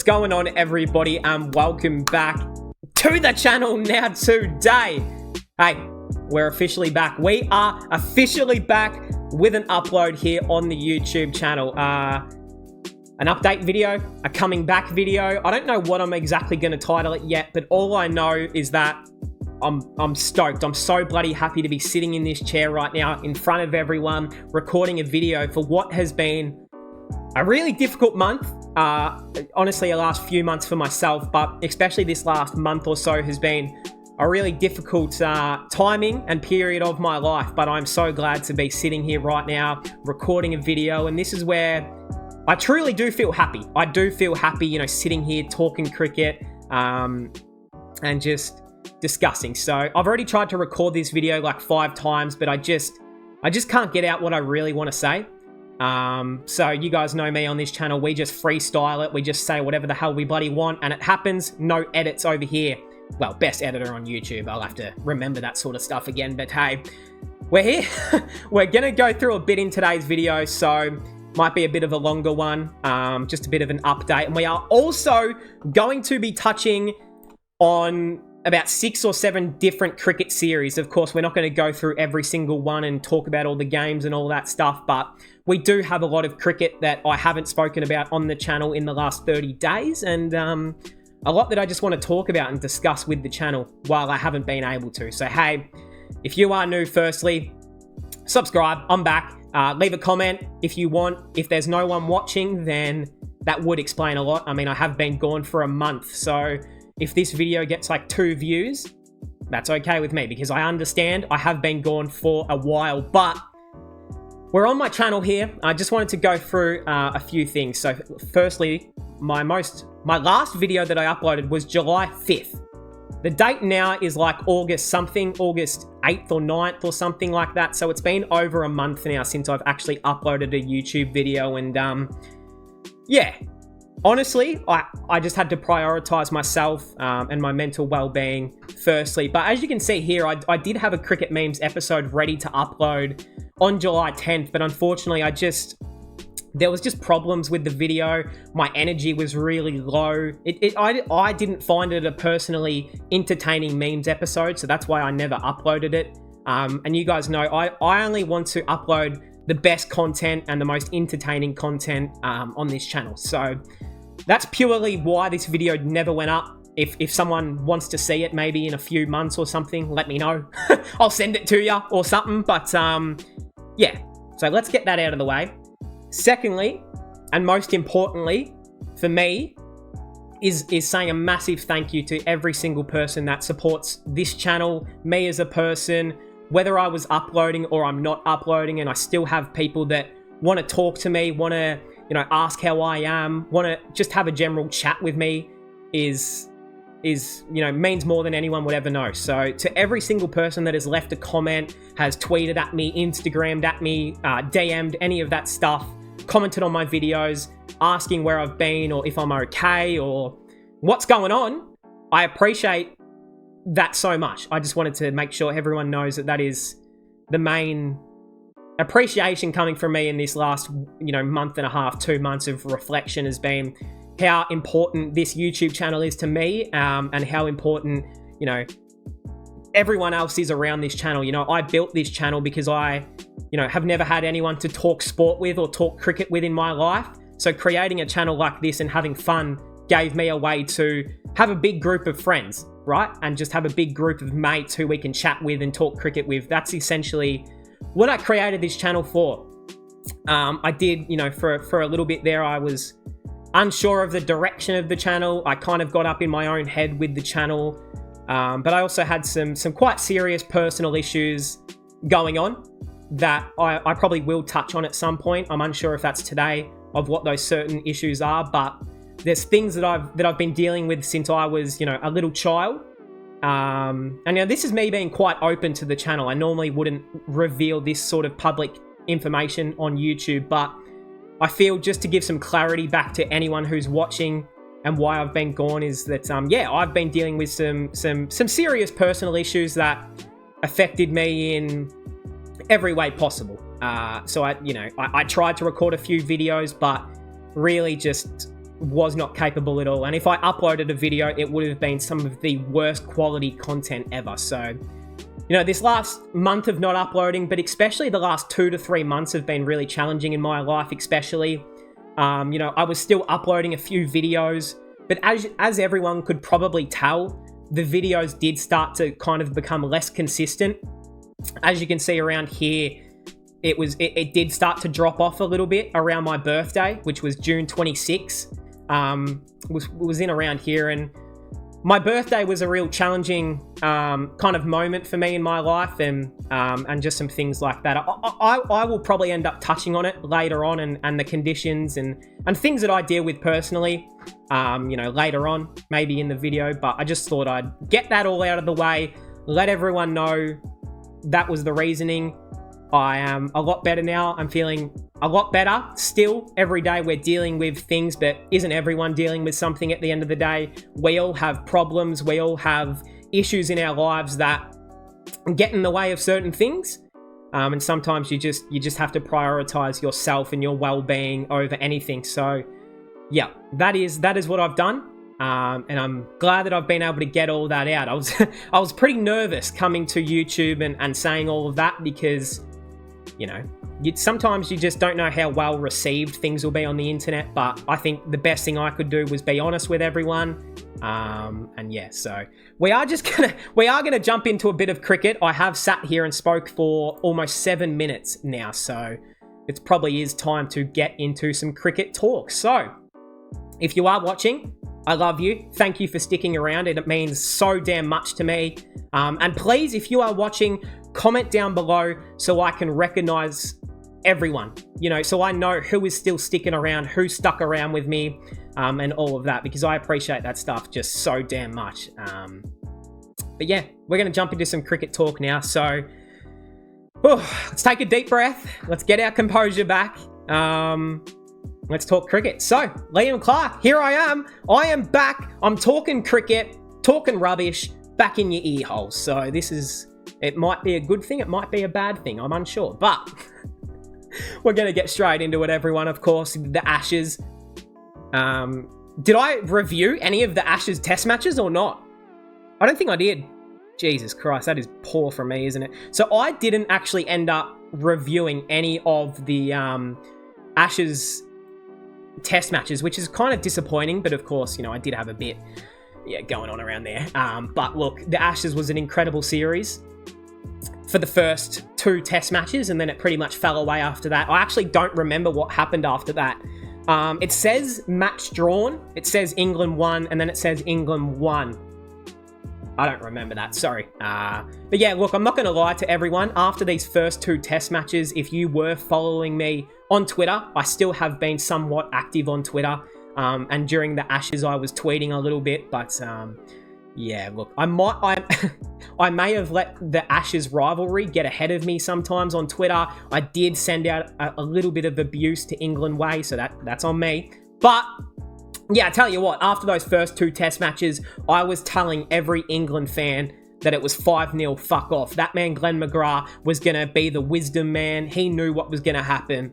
What's going on, everybody, and welcome back to the channel now today. Hey, we're officially back. We are officially back with an upload here on the YouTube channel. An update video, a coming back video. I don't know what I'm exactly going to title it yet, but all I know is that I'm stoked. I'm so bloody happy to be sitting in this chair right now in front of everyone, recording a video for what has been a really difficult month. Honestly, the last few months for myself, but especially this last month or so has been a really difficult timing and period of my life. But I'm so glad to be sitting here right now, recording a video, and this is where I truly do feel happy. I do feel happy, you know, sitting here talking cricket and just discussing. So I've already tried to record this video like 5 times, but I just can't get out what I really want to say. So you guys know me on this channel. We just freestyle it. We just say whatever the hell we bloody want, and it happens. No edits over here. Well, best editor on YouTube. I'll have to remember that sort of stuff again, but hey, we're here. We're gonna go through a bit in today's video, so might be a bit of a longer one, just a bit of an update. And we are also going to be touching on about 6 or 7 different cricket series. Of course, we're not going to go through every single one and talk about all the games and all that stuff, but we do have a lot of cricket that I haven't spoken about on the channel in the last 30 days, and a lot that I just want to talk about and discuss with the channel while I haven't been able to. So hey, if you are new, firstly, subscribe. I'm back. Leave a comment if you want. If there's no one watching, then that would explain a lot. I mean, I have been gone for a month, so if this video gets like 2 views, that's okay with me, because I understand I have been gone for a while, but we're on my channel here. I just wanted to go through a few things. So firstly, my last video that I uploaded was July 5th. The date now is like August 8th or 9th or something like that. So it's been over a month now since I've actually uploaded a YouTube video, and yeah. Honestly, I just had to prioritize myself and my mental well-being firstly. But as you can see here, I did have a Cricket Memes episode ready to upload on July 10th. But unfortunately, there was just problems with the video. My energy was really low. I didn't find it a personally entertaining memes episode, so that's why I never uploaded it. And you guys know, I only want to upload the best content and the most entertaining content on this channel. So that's purely why this video never went up. If someone wants to see it maybe in a few months or something, let me know. I'll send it to you or something. But yeah, so let's get that out of the way. Secondly, and most importantly for me, is saying a massive thank you to every single person that supports this channel, me as a person, whether I was uploading or I'm not uploading, and I still have people that want to talk to me, want to, you know, ask how I am, want to just have a general chat with me, is you know, means more than anyone would ever know. So to every single person that has left a comment, has tweeted at me, Instagrammed at me, DM'd, any of that stuff, commented on my videos, asking where I've been or if I'm okay or what's going on, I appreciate that so much. I just wanted to make sure everyone knows that is the main appreciation coming from me in this last, you know, month and a half, 2 months of reflection, has been how important this YouTube channel is to me, and how important, you know, everyone else is around this channel. You know, I built this channel because I, you know, have never had anyone to talk sport with or talk cricket with in my life. So creating a channel like this and having fun gave me a way to have a big group of friends, right? And just have a big group of mates who we can chat with and talk cricket with. That's essentially what I created this channel for. I did, you know, for a little bit there, I was unsure of the direction of the channel. I kind of got up in my own head with the channel. But I also had some quite serious personal issues going on that I probably will touch on at some point. I'm unsure if that's today of what those certain issues are, but there's things that I've been dealing with since I was, you know, a little child. And you know, this is me being quite open to the channel. I normally wouldn't reveal this sort of public information on YouTube, but I feel just to give some clarity back to anyone who's watching and why I've been gone is that, yeah, I've been dealing with some serious personal issues that affected me in every way possible. So I tried to record a few videos, but really just was not capable at all. And if I uploaded a video, it would have been some of the worst quality content ever. So, this last month of not uploading, but especially the last 2 to 3 months have been really challenging in my life, especially. I was still uploading a few videos, but as everyone could probably tell, the videos did start to kind of become less consistent. As you can see around here, it did start to drop off a little bit around my birthday, which was June 26. Was in around here, and my birthday was a real challenging kind of moment for me in my life, and just some things like that. I will probably end up touching on it later on, and the conditions and things that I deal with personally, later on, maybe in the video. But I just thought I'd get that all out of the way, let everyone know that was the reasoning. I am a lot better now. I'm feeling a lot better. Still, every day we're dealing with things, but isn't everyone dealing with something at the end of the day? We all have problems. We all have issues in our lives that get in the way of certain things. And sometimes you just have to prioritize yourself and your well-being over anything. So, yeah, that is what I've done. And I'm glad that I've been able to get all that out. I was pretty nervous coming to YouTube and saying all of that because, sometimes you just don't know how well received things will be on the internet. But I think the best thing I could do was be honest with everyone. So we are gonna jump into a bit of cricket. I have sat here and spoke for almost 7 minutes now, so it probably is time to get into some cricket talk. So if you are watching, I love you. Thank you for sticking around. It means so damn much to me. And please, if you are watching, comment down below so I can recognize everyone, so I know who is still sticking around, who stuck around with me, and all of that, because I appreciate that stuff just so damn much. But yeah, we're going to jump into some cricket talk now. So let's take a deep breath. Let's get our composure back. Let's talk cricket. So, Liam Clarke, here I am. I am back. I'm talking cricket, talking rubbish, back in your ear holes. So it might be a good thing, it might be a bad thing, I'm unsure. But we're going to get straight into it, everyone. Of course, the Ashes. Did I review any of the Ashes test matches or not? I don't think I did. Jesus Christ, that is poor from me, isn't it? So I didn't actually end up reviewing any of the Ashes test matches, which is kind of disappointing, but of course, I did have a bit going on around there. But look, the Ashes was an incredible series for the first 2 test matches, and then it pretty much fell away after that. I actually don't remember what happened after that. It says match drawn, it says England won, and then it says England won. I don't remember that, sorry. But yeah, look, I'm not going to lie to everyone. After these first 2 test matches, if you were following me on Twitter, I still have been somewhat active on Twitter. And during the Ashes, I was tweeting a little bit, but yeah, look, I may have let the Ashes rivalry get ahead of me sometimes on Twitter. I did send out a little bit of abuse to England way, so that's on me. But yeah, I tell you what, after those first 2 test matches, I was telling every England fan that it was 5-0, fuck off. That man, Glenn McGrath, was going to be the wisdom man. He knew what was going to happen.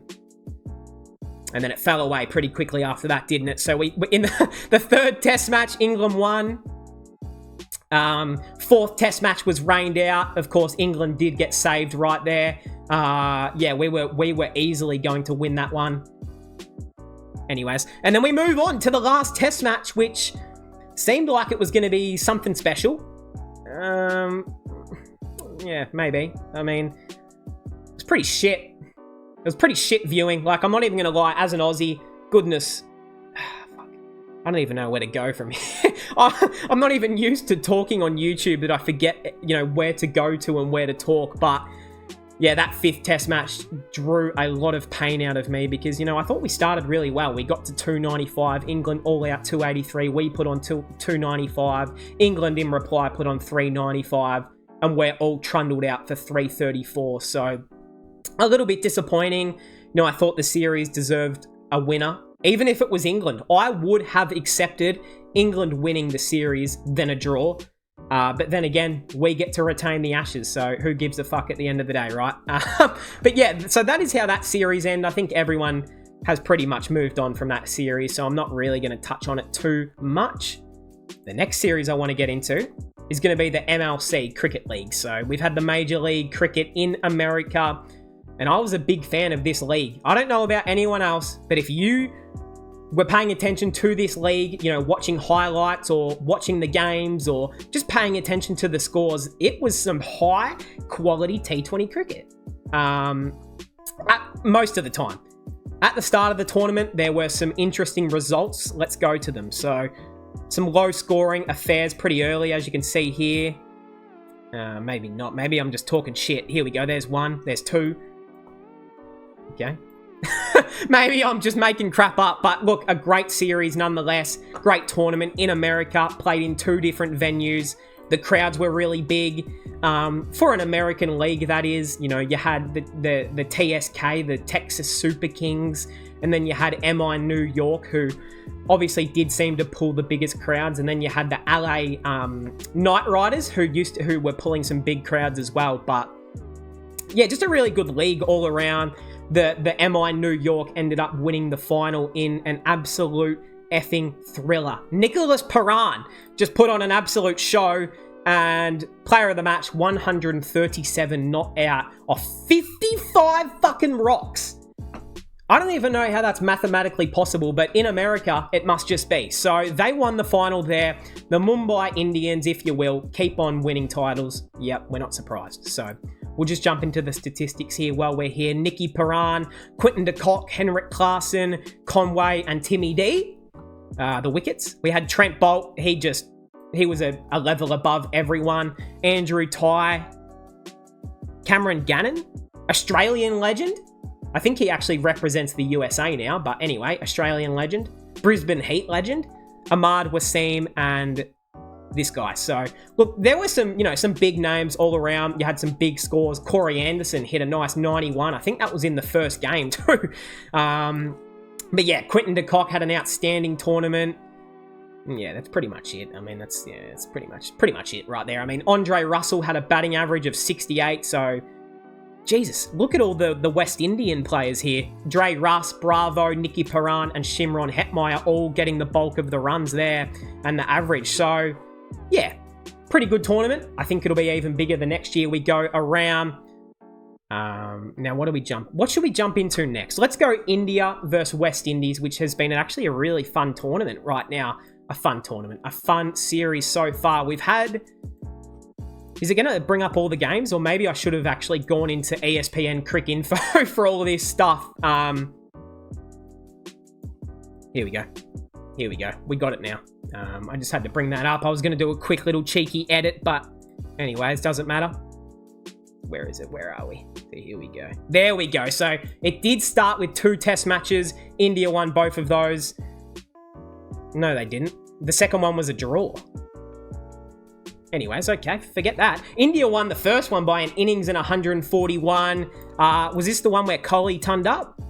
And then it fell away pretty quickly after that, didn't it? So we in the 3rd test match, England won. 4th test match was rained out. Of course, England did get saved right there. Yeah, we were easily going to win that one. Anyways, and then we move on to the last test match, which seemed like it was going to be something special. Yeah, maybe. I mean, it's pretty shit. It was pretty shit viewing. Like, I'm not even going to lie, as an Aussie, goodness, I don't even know where to go from here. I'm not even used to talking on YouTube that I forget, where to go to and where to talk. But yeah, that 5th test match drew a lot of pain out of me because, I thought we started really well. We got to 295, England all out 283. We put on 295. England in reply put on 395, and we're all trundled out for 334. So a little bit disappointing. I thought the series deserved a winner. Even if it was England, I would have accepted England winning the series than a draw. But then again, we get to retain the Ashes, so who gives a fuck at the end of the day, right? But yeah, so that is how that series ended. I think everyone has pretty much moved on from that series, so I'm not really going to touch on it too much. The next series I want to get into is going to be the MLC Cricket League. So we've had the Major League Cricket in America, and I was a big fan of this league. I don't know about anyone else, but if you were paying attention to this league, you know, watching highlights or watching the games or just paying attention to the scores, it was some high quality T20 cricket. Most of the time. At the start of the tournament, there were some interesting results. Let's go to them. So, some low scoring affairs pretty early, as you can see here. Maybe not. Maybe I'm just talking shit. Here we go. There's one. There's two. Okay. Maybe I'm just making crap up, but look, a great series nonetheless. Great tournament in America, played in 2 different venues. The crowds were really big. For an American league, that is. You know, you had the TSK, the Texas Super Kings, and then you had MI New York, who obviously did seem to pull the biggest crowds, and then you had the LA Knight Riders, who were pulling some big crowds as well. But yeah, just a really good league all around. The MI New York ended up winning the final in an absolute effing thriller. Nicholas Paran just put on an absolute show, and player of the match, 137 not out off 55 fucking rocks. I don't even know how that's mathematically possible, but in America, it must just be. So they won the final there. The Mumbai Indians, if you will, keep on winning titles. Yep, we're not surprised. So we'll just jump into the statistics here while we're here. Nicky Paran, Quinton de Kock, Henrik Klaasen, Conway, and Timmy D. The wickets. We had Trent Bolt. He was a level above everyone. Andrew Tye. Cameron Gannon, Australian legend. I think he actually represents the USA now, but anyway, Australian legend. Brisbane Heat legend. Ahmad Wasim and this guy. So, look, there were some big names all around. You had some big scores. Corey Anderson hit a nice 91. I think that was in the first game too. But yeah, Quinton de Kock had an outstanding tournament. Yeah, that's pretty much it. I mean, that's pretty much it right there. I mean, Andre Russell had a batting average of 68, so Jesus, look at all the West Indian players here. Dre Russ, Bravo, Nicky Paran, and Shimron Hetmeyer all getting the bulk of the runs there and the average. So, yeah, pretty good tournament. I think it'll be even bigger the next year we go around. Now, what should we jump into next? Let's go India versus West Indies, which has been actually a really fun tournament right now. A fun series so far. We've had... Is it going to bring up all the games? Or maybe I should have actually gone into ESPN Crick Info for all of this stuff. Here we go. We got it now. I just had to bring that up. I was going to do a quick little cheeky edit, but anyways, doesn't matter. Where is it? Where are we? Here we go. There we go. So it did start with 2 test matches. India won both of those. No, they didn't. The second one was a draw. Anyways, okay, forget that. India won the first one by an innings and 141. Was this the one where Kohli turned up?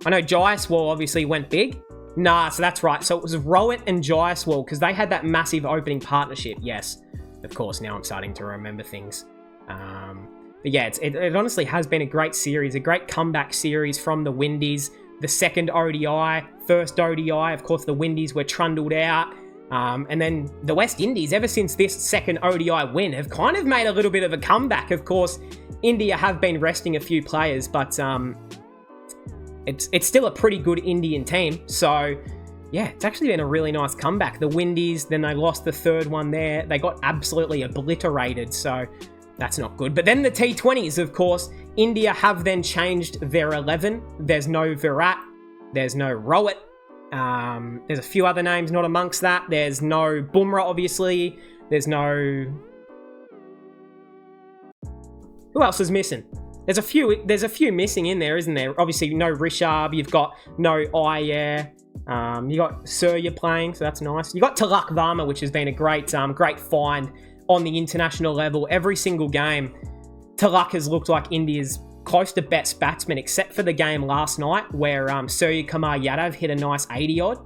I know Jaiswal obviously went big. Nah, so that's right. So it was Rohit and Jaiswal because they had that massive opening partnership. Yes, of course, now I'm starting to remember things. But yeah, it honestly has been a great series, a great comeback series from the Windies. The second ODI, first ODI, of course, the Windies were trundled out. And then the West Indies, ever since this second ODI win, have kind of made a little bit of a comeback. Of course, India have been resting a few players, but it's still a pretty good Indian team. So, yeah, it's actually been a really nice comeback. The Windies, then they lost the third one there. They got absolutely obliterated, so that's not good. But then the T20s, of course, India have then changed their 11. There's no Virat. There's no Rohit. There's a few other names not amongst that. There's no Bumrah, obviously. There's no... Who else is missing? There's a few missing in there, isn't there? Obviously, no Rishabh. You've got no Iyer. You got Surya playing, so that's nice. You got Tilak Varma, which has been a great find on the international level. Every single game, Tilak has looked like India's close to best batsman, except for the game last night where Surya Kumar Yadav hit a nice 80-odd.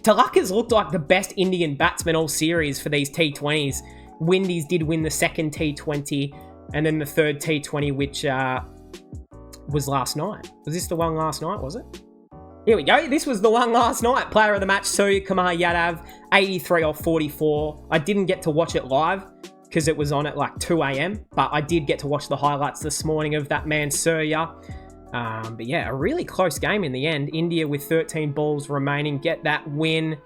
Tilak has looked like the best Indian batsman all series for these T20s. Windies did win the second T20 and then the third T20, which was last night. Was this the one last night, was it? Here we go. This was the one last night. Player of the match, Surya Kumar Yadav, 83 off 44. I didn't get to watch it live because it was on at like 2 a.m. But I did get to watch the highlights this morning of that man, Surya. But yeah, a really close game in the end. India with 13 balls remaining get that win.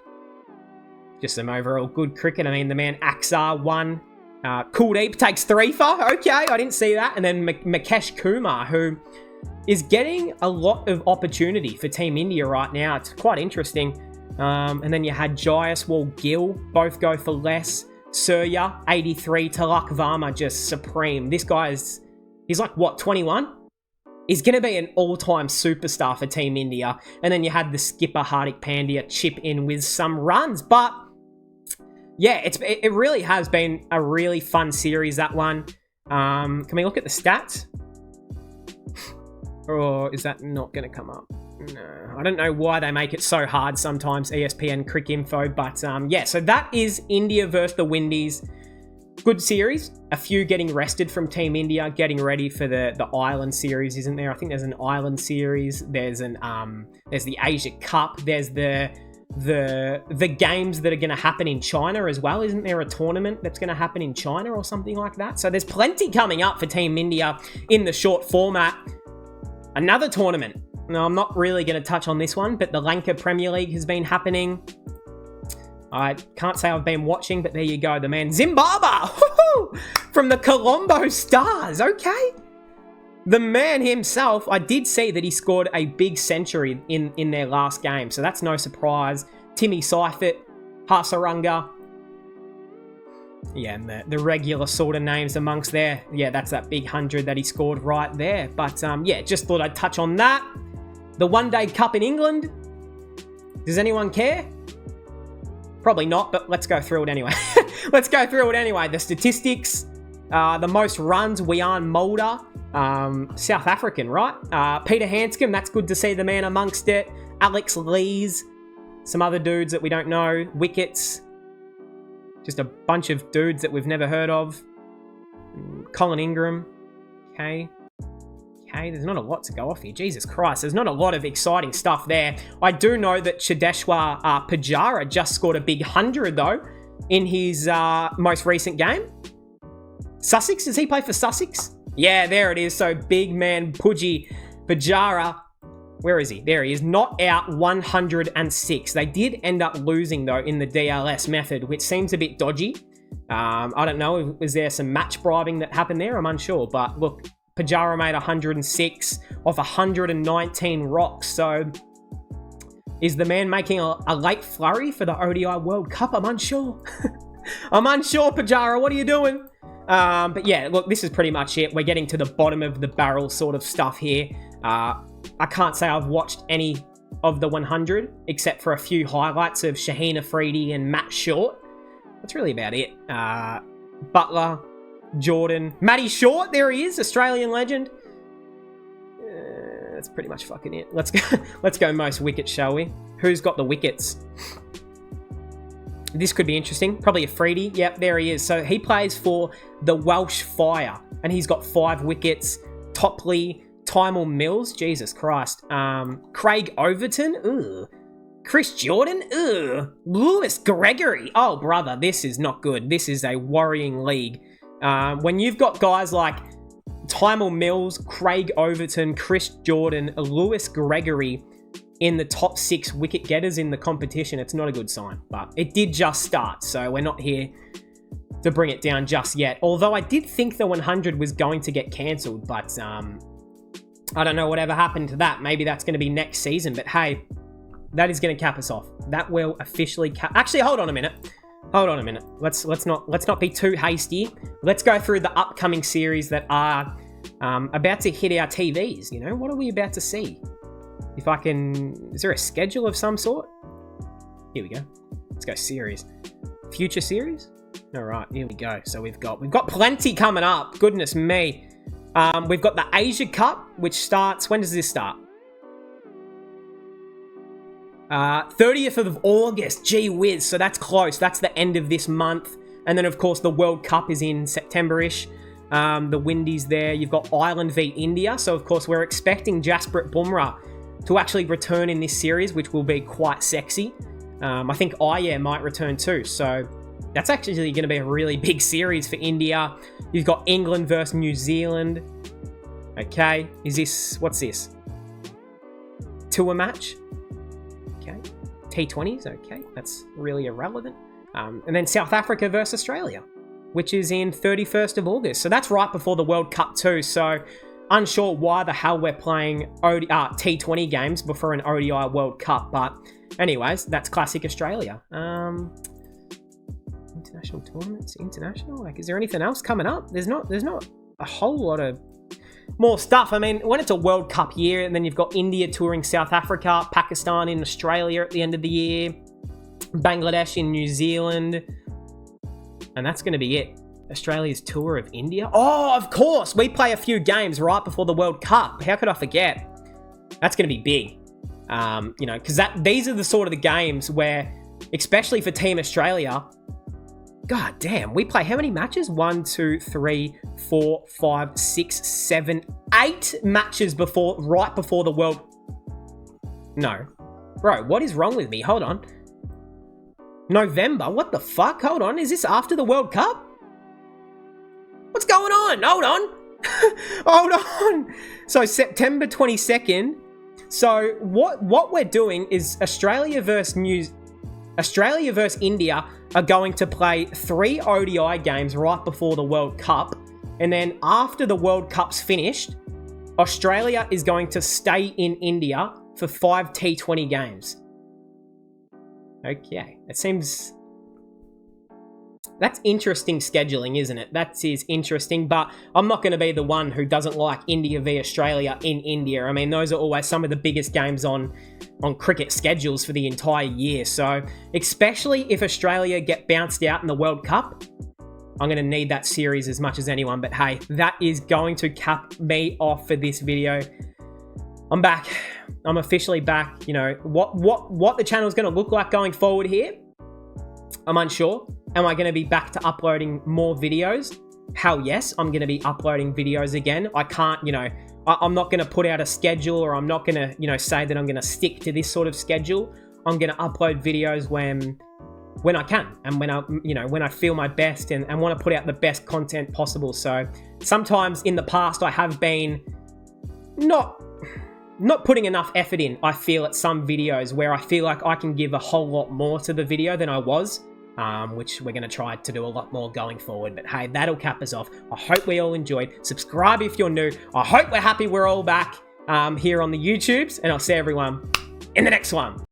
Just some overall good cricket. I mean, the man Axar won. Kuldeep takes 3 for. Okay, I didn't see that. And then Mukesh Kumar, who is getting a lot of opportunity for Team India right now. It's quite interesting. And then you had Jayaswal Gill, both go for less. Surya, 83. Tilak Varma, just supreme. This guy he's like, what, 21? He's going to be an all-time superstar for Team India. And then you had the skipper, Hardik Pandya, chip in with some runs. But yeah, it really has been a really fun series, that one. Can we look at the stats? Or is that not going to come up? No, I don't know why they make it so hard sometimes, ESPN Cricinfo. But yeah, so that is India versus the Windies. Good series. A few getting rested from Team India, getting ready for the Island series, isn't there? I think there's an Island series. There's the Asia Cup. There's the games that are going to happen in China as well. Isn't there a tournament that's going to happen in China or something like that? So there's plenty coming up for Team India in the short format. Another tournament. Now, I'm not really going to touch on this one, but the Lanka Premier League has been happening. I can't say I've been watching, but there you go. The man Zimbabwe from the Colombo Stars. Okay. The man himself, I did see that he scored a big century in their last game, so that's no surprise. Timmy Seifert, Hasaranga. Yeah, and the regular sort of names amongst there. Yeah, that's that big 100 that he scored right there. But yeah, just thought I'd touch on that. The One Day Cup in England. Does anyone care? Probably not, but let's go through it anyway. Let's go through it anyway. The statistics. The most runs, Wian Mulder. South African, right? Peter Hanscom, that's good to see the man amongst it. Alex Lees. Some other dudes that we don't know. Wickets. Just a bunch of dudes that we've never heard of. Colin Ingram. Okay, there's not a lot to go off here. Jesus Christ, there's not a lot of exciting stuff there. I do know that Chideshwar Pujara just scored a big 100, though, in his most recent game. Sussex? Does he play for Sussex? Yeah, there it is. So, big man Pujara. Where is he? There he is. Not out 106. They did end up losing, though, in the DLS method, which seems a bit dodgy. I don't know. Was there some match bribing that happened there? I'm unsure. But look, Pujara made 106 off 119 rocks. So is the man making a late flurry for the ODI World Cup? I'm unsure. I'm unsure, Pujara. What are you doing? But yeah, look, this is pretty much it. We're getting to the bottom of the barrel sort of stuff here. I can't say I've watched any of the 100, except for a few highlights of Shaheen Afridi and Matt Short. That's really about it. Butler, Jordan, Matty Short, there he is, Australian legend. That's pretty much fucking it. Let's go most wickets, shall we? Who's got the wickets? This could be interesting. Probably Afridi. Yep, there he is. So he plays for the Welsh Fire, and he's got 5 wickets. Topley, Tymel Mills, Jesus Christ. Craig Overton, ugh. Chris Jordan, ugh. Lewis Gregory, oh brother, this is not good. This is a worrying league. When you've got guys like Tymel Mills, Craig Overton, Chris Jordan, Lewis Gregory in the top 6 wicket getters in the competition, it's not a good sign. But it did just start, so we're not here to bring it down just yet. Although I did think the 100 was going to get cancelled, but I don't know whatever happened to that. Maybe that's going to be next season. But hey, that is going to cap us off. That will officially cap. Actually, hold on a minute. Let's not be too hasty. Let's go through the upcoming series that are about to hit our TVs. You know, what are we about to see? If I can, is there a schedule of some sort? Here we go. Let's go series. Future series. All right, here we go. So we've got plenty coming up. Goodness me. We've got the Asia Cup, which starts, when does this start? 30th of August, gee whiz, so that's close. That's the end of this month. And then, of course, the World Cup is in September-ish. The Windies there. You've got Ireland v India. So, of course, we're expecting Jasprit Bumrah to actually return in this series, which will be quite sexy. I think Ayer might return too. So, that's actually going to be a really big series for India. You've got England versus New Zealand. Okay. What's this? Tour match. Okay. T20s. Okay. That's really irrelevant. And then South Africa versus Australia, which is in 31st of August. So that's right before the World Cup too. So unsure why the hell we're playing T20 games before an ODI World Cup. But anyways, that's classic Australia. International tournaments, international. Like, is there anything else coming up? There's not a whole lot of more stuff. I mean, when it's a World Cup year, and then you've got India touring South Africa, Pakistan in Australia at the end of the year, Bangladesh in New Zealand, and that's going to be it. Australia's tour of India. Oh, of course, we play a few games right before the World Cup. How could I forget? That's going to be big. Because these are the sort of the games where, especially for Team Australia, God damn, we play how many matches? 1, 2, 3, 4, 5, 6, 7, 8 matches right before the World. No, bro, what is wrong with me? Hold on. November? What the fuck? Hold on. Is this after the World Cup? What's going on? Hold on. Hold on. So September 22nd. So what we're doing is Australia versus India are going to play 3 ODI games right before the World Cup. And then after the World Cup's finished, Australia is going to stay in India for 5 T20 games. Okay, it seems... That's interesting scheduling, isn't it? That is interesting, but I'm not going to be the one who doesn't like India v Australia in India. I mean, those are always some of the biggest games on cricket schedules for the entire year. So, especially if Australia get bounced out in the World Cup, I'm going to need that series as much as anyone. But hey, that is going to cap me off for this video. I'm back. I'm officially back. You know, what the channel is going to look like going forward here, I'm unsure. Am I going to be back to uploading more videos? Hell yes, I'm going to be uploading videos again. I can't, I'm not going to put out a schedule, or I'm not going to, say that I'm going to stick to this sort of schedule. I'm going to upload videos when I can, and when I feel my best and want to put out the best content possible. So sometimes in the past I have been not putting enough effort in, I feel, at some videos where I feel like I can give a whole lot more to the video than I was. Which we're going to try to do a lot more going forward. But hey, that'll cap us off. I hope we all enjoyed. Subscribe if you're new. I hope we're happy we're all back here on the YouTubes, and I'll see everyone in the next one.